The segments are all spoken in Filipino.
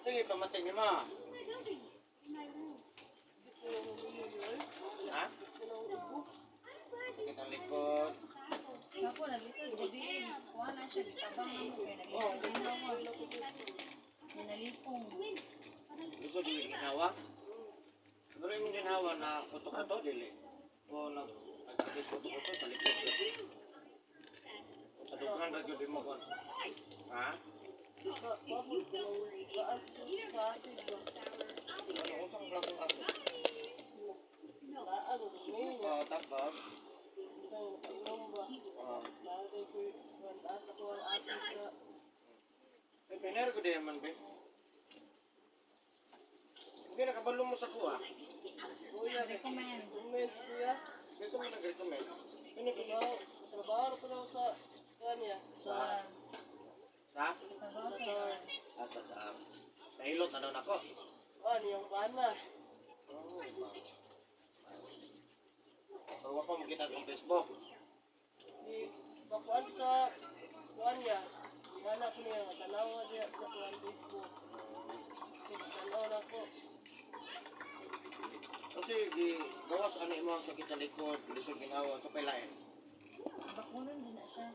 Sige, pamating mo. Ha? Sakit ang likod. Ako nalisod gabi. Kuha na siya. Tabang na mo. Kaya nalisod din ako. Nalipong. Gusto din ginawa? Siguro yung ginawa na kuto-kuto, dili. O nag-agis kuto-kuto sa likod. Sa dughan na yun mo ko. Ha? Ano usang klaseng aso? Oo, tapos? Eh, piner ko din man, be. Hindi, nakabalo mo sa kuha. Recommend. Gusto mo nag-recommend? Trabaho ko daw sa kanya. Sa? Trabaho Sa? sa Sa hilot, ano na ko? Yung bana. Oh, pero wala pa makita sa Facebook. Di bakuan sa kanya. Mana ko niya, tanawa diya sa kuan Facebook. Tanawa na ko. Kasi di gawas ano mo ang sakit sa likod, lisod ginawa sa pelain. bakunan din na siya.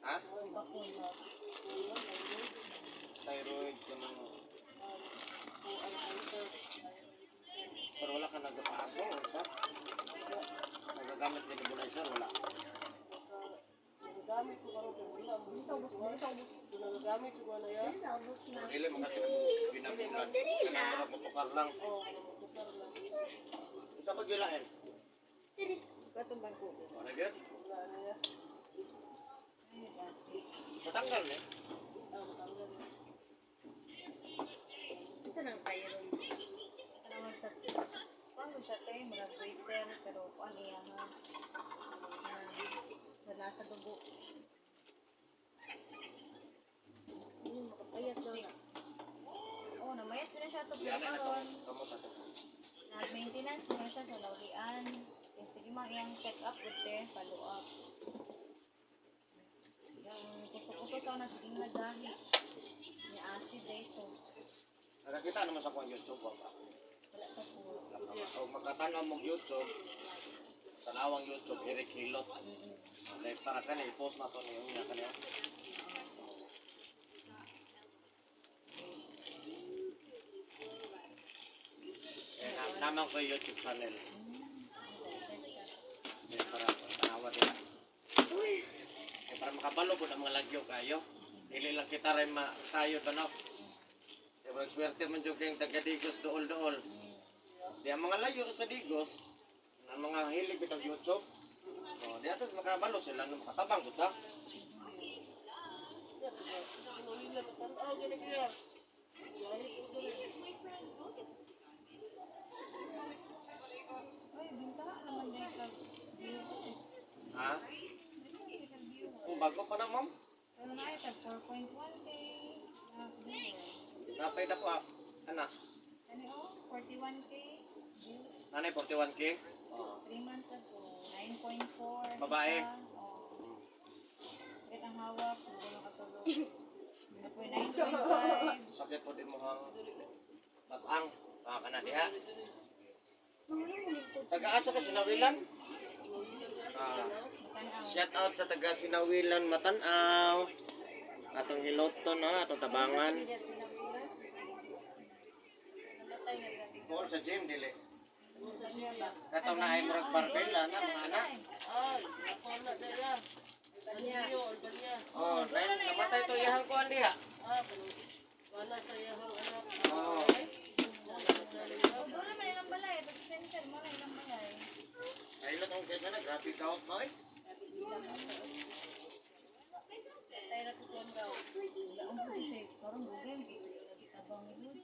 Ha? Bakun. Thyroid, ganun. Pero wala ka nagpaaso, sa? Nagagamit ka ni Bunayser, wala. Nagagamit ko karon kung wala mo. Nagagamit ko na yan. Dili makatulog binabulan. Kailangan mo tukar lang. Tukar lang. Sa paggilain. Katong bangko. Wala gid. Wala niya. Matanggal ni. Matanggal. Isa nang tayron. Ano sa paano siya tayo mag-waiter pero kuan iya ha. Sa nasa dugo. Makapayat daw na. Oh, namayat na siya to Yan pero na karon. Kamu sa to. Nag-maintenance mo na siya sa laulian. Sige mang iyang check up dito, follow up. Yung kuto-kuto sa na sige nagahi. Ni acid dito. Nakakita naman sa kong YouTube ba? Wala pa po. O makatanaw mo YouTube. Tanawang YouTube, Eric Hilot. Like para kanil post na to niyo niya kanya. Naman ko YouTube channel. Para tanawa din. Para makabalo po ng mga lagyo kayo. Dili lang kita rin masayo to no. Pero swerte man jud kayong taga Digos dool-dool. Di ang mga layo sa Digos, ang mga hilig bitang YouTube. Oh, di ato makabalo sila no makatabang gud ta. Ay, binta naman din ka. Ha? Kung bago pa na ma'am. Pero na ito, 4.1K. Napay na po ana. Ano o? 41K. Nanay 41K. Oh. 3 months ago. 9.4. Babae. Bakit ang hawak? Hindi mo nakatulog. Ano po 9.5. Sakit po din mo hang batang. Ka na diha. Taga-asa ka Sinawilan? Shout out sa taga Sinawilan Matanaw. Atong hiloton ha, atong tabangan. All sa gym dili. Kataw na ay murag barbella na mga anak. Ay, nakona daya. Oh, dahil namatay to iyang kuan diha. Wala sa iyang anak. Oh. Siguro naman ilang balay. Pag center mo na ilang balay. Nailot ang kesa na graphic out no eh. Tayo na ito daw. Wala ang pwede siya. Parang bugay. Lagi tabang nilo.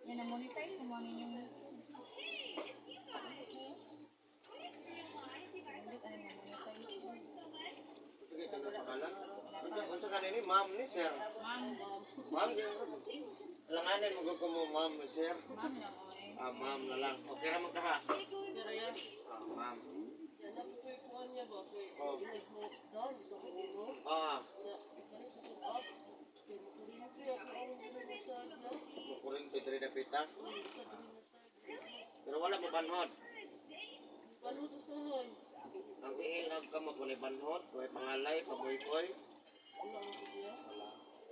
Yan na monetize mo ninyong YouTube. Sige, taga pangalan. Unsa kanini ma'am ni sir? Ma'am di alanganin mo ko mo ma'am ni sir. Ma'am lang o eh. Ah, ma'am na lang. Okay ra man ka ha. Pero yan. Ah, ma'am. Yan ako kay kuan niya ba? Kay Oh. ina-smoke down. Ito ko ulo. Ah, Na, isalik ko sa up. Kaya makulimiti ako ang massage na. kukuring Pedro na pita. Sa dinasage. Pero wala mo banhod. Paano to sa hoy? Ang iilag ka mo kung banhod, kung pangalay, paboy-boy. Wala mo ko siya. Wala.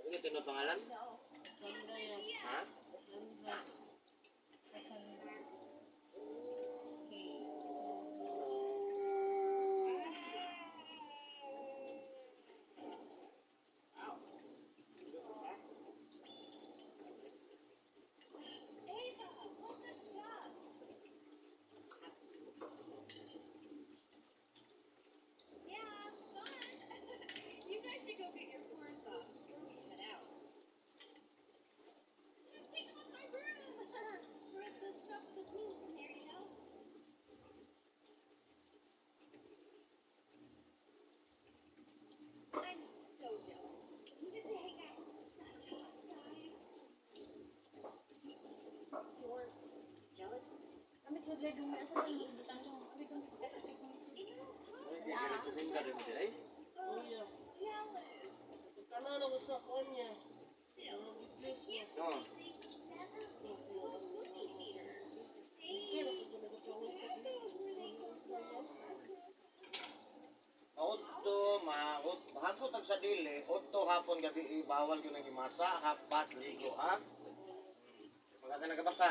Ano tino pangalan? Sandra yan. Ha? Sandra. Kasan. Okay. Amit sa gagawin mo sa pangibutang mo. Abi kung pagkakatik mo. Ay, di ganito din ka rin din. Ay, Kuya. Kanan ako sa kanya. Biglis mo. no. Mahakot ang sa dili, otto hapon gabi, bawal yun ang imasa, hapat, ligo, ha? Mga ka nagabasa.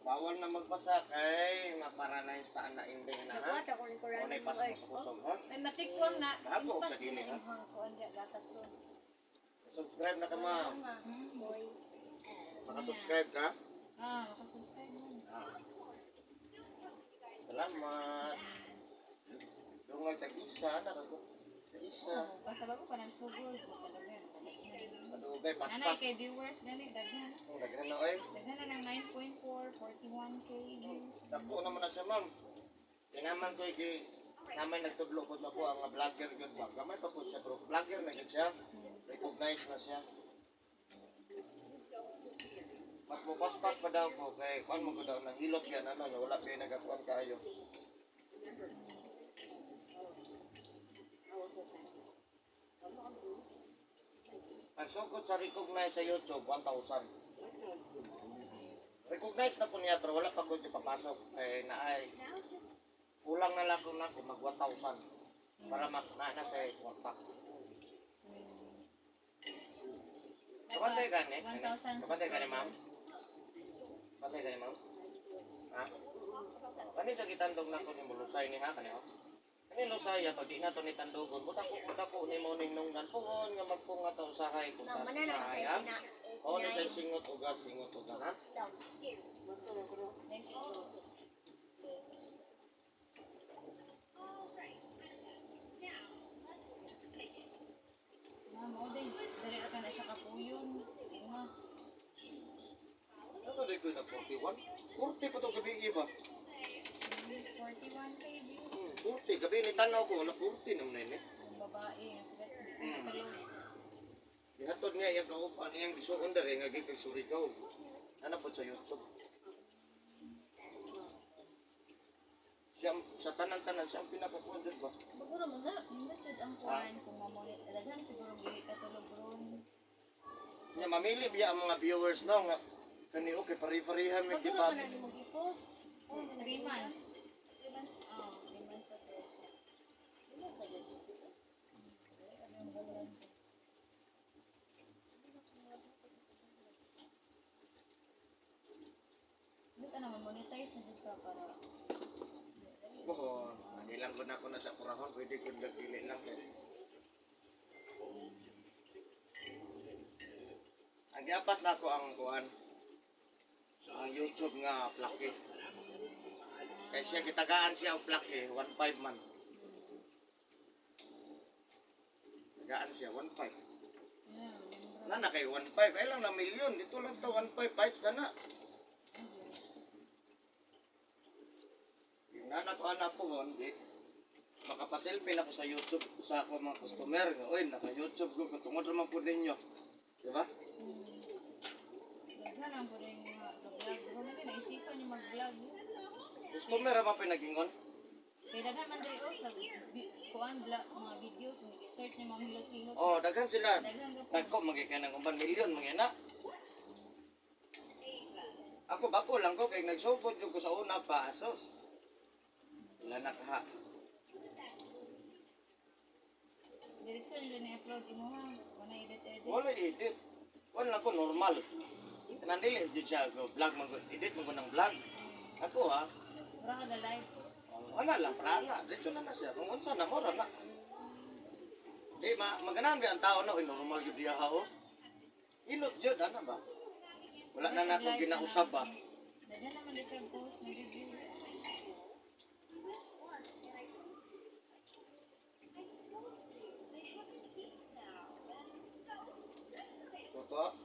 Bawal na magbasa kay mapara na yung staan na inding na, ha? Nakuha ko ni Koran. Unay pas mo sa kusog, ha? May matikwang na. Bago impas sa dili, na ha? imhang kuan diya gatas ko. Subscribe na ka, ma'am. Boy. Makasubscribe ka? Ah, makasubscribe mo. Ah. Salamat. Dungay tag-isa, narago. Sa isa. Oh, basta bago pa nang sugod ko talaga. Kadugay, Nanay paspas. kay viewers gani daghan. Daghan na, oy. Daghan na ng 9.4, 41k views. Dako naman na siya, ma'am. Tinaman ko naman nagtudlo po ako ang vlogger yun ba? Kamay pa po siya, pero vlogger na yun siya. Recognize na siya. Mas mupaspas pa daw ko kay kuan mo ko daw nang hilot yan ano, na wala kayo nagakuan kayo. Ang sugod sa recognize sa YouTube, 1,000. Recognize na po niya, pero wala pa ko ipapasok. Eh, naay. Kulang na lang ko na ko mag 1,000 para makna sa kwarta. Kapatay ka ni? 1,000. Kapatay ka ni ma'am? Kapatay ka ni ma'am? Ha? Kani sa kitandog na ko ni Mulusay ni ha? Kani ho? Kani Lusay, pag di na to ni tandogon, buta ko ni mo ning nungdan puhon nga magpunga ta usahay kung sa usahay ha? O ni sa singot ugas ha? Thank you. Ma'am, din. Dali ka na siya kapuyon. Nga. Ano na ko na 41? 40 pa to gabi iba. 41k views. 40 gabi ni tanaw ko na 40 naman na Ang babae. Ihatod niya yung kaupan niyang gisuon dere nga gikag Surigao. Ano po sa YouTube? Siya sa tanan-tanan siya ang pinakakuan dyan ba? Siguro mo na. Hindi siya ang kuhan kung mamulit. Daghan siguro gili katulog ron. Nya mamili biya ang mga viewers no nga kani okay pari-parihan mi Siguro gipa. ka na di mag-i-post. 3 months. 3 months? Oo, 3 months ako. Wala sa ganito. Ano yung galan ko? Hindi ka na mamonetize na dito para... Oo, ilang ko na ako na sa kurahon pwede ko dagili lang kay. Ang giapas na ako ang kuan ang YouTube nga plaki. Kay siya gitagaan siya og plaki 1.5 man. Tagaan siya 1.5. Yeah, Na kay 1.5 ay lang na milyon dito lang to 1.5 bites na na. Nana ko anak ko di makapaselfie na ko sa YouTube sa ako mga customer nga oy naka YouTube ko kung tungod naman po ninyo. Di ba? Daghan ang po rin nga vlog. Kung hindi naisipan niyo mag-vlog. Customer ra man pinagingon. Kaya daghan man diri sa kuan mga videos ni search ni mga hilot-hilot. Oh, daghan sila. Daghan ka po. Dagko magikay ng 1 milyon mga na. Ako bako lang ko kay nagsugod jud ko sa una pa asos. Wala na kaha. Direksyon din ni upload imo ha. Wala edit. Wala edit. Wala lang ko normal. Nandili jud siya ko vlog man ko edit man ko ng vlog. Ako ha. Wala ka ga live. Wala lang para na. Diretso na siya. Kung unsa na mo ra na. Di maganan ba ang tao na normal jud diha ha oh. Ilot jud ana ba? Wala na nako ginausab ba. Daghan naman dito ang post na review. Toto.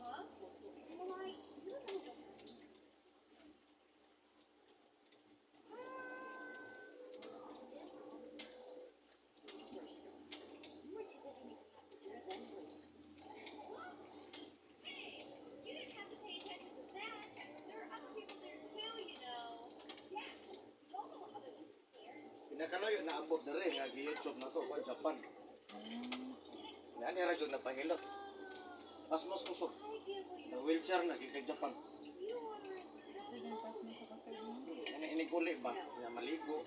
Pinakalayo na abot na rin nga gi-YouTube na to ko Japan. Yan ra jud napahilot. Pas mas kusog. Na wheelchair na kay Japan. So dan pas mo sa kasal mo. Ini kuli ba? Ya maligo.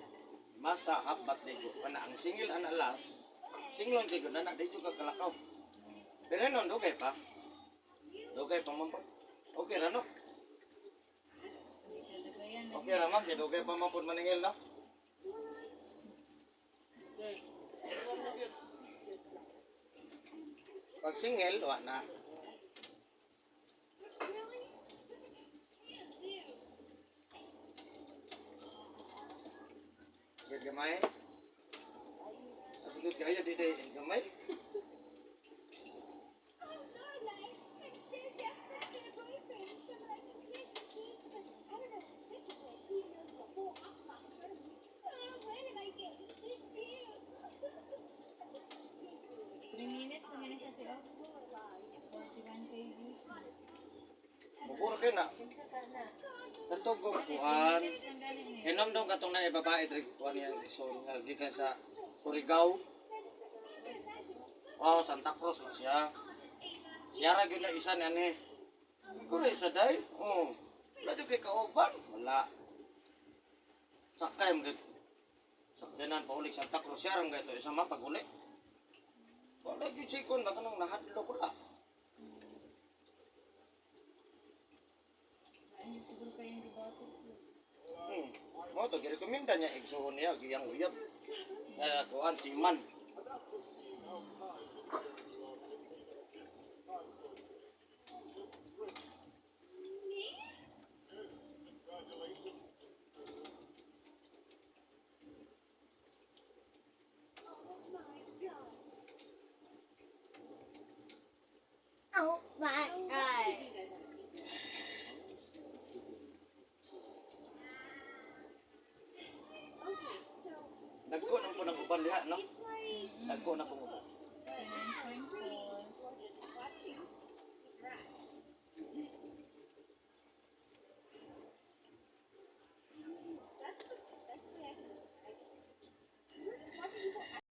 Masa habat digo. Kana ang singil ana las. Singlon digo na di juga kalakaw. Pero non dugay pa. Dugay pa man pa. Okay ra no? Dagayan na. Okay ra man kay dugay pa man pud maningil no? Okay. Pag singil wa na. Gid gamay. Asugod kayo di gamay. Minutes na ganun siya siya. 41 pages. Bubur kay na. Katog ko kuan. Minutes lang ganun eh. Hinom daw katong na babae diri kuan yang so nga gikan sa Surigao. Oh, Santa Cruz na siya. Siya ra gyud na isa ni ani. Kuno isa day. Oh. Wala jud kay kauban. Wala. Sakay mo gid. Sakyanan pa ulit Santa Cruz siya rang gaito isa mapaguli. Wala gyud sikon ba kanang nahadlo ko la. Ano siguro kayo yung dibato? Mo to girekomenda niya igsuon niya giyang uyab. Kuan si Man. Oh my God! Dagko nang punang uban diha no. Dagko na pong uban. 9.4.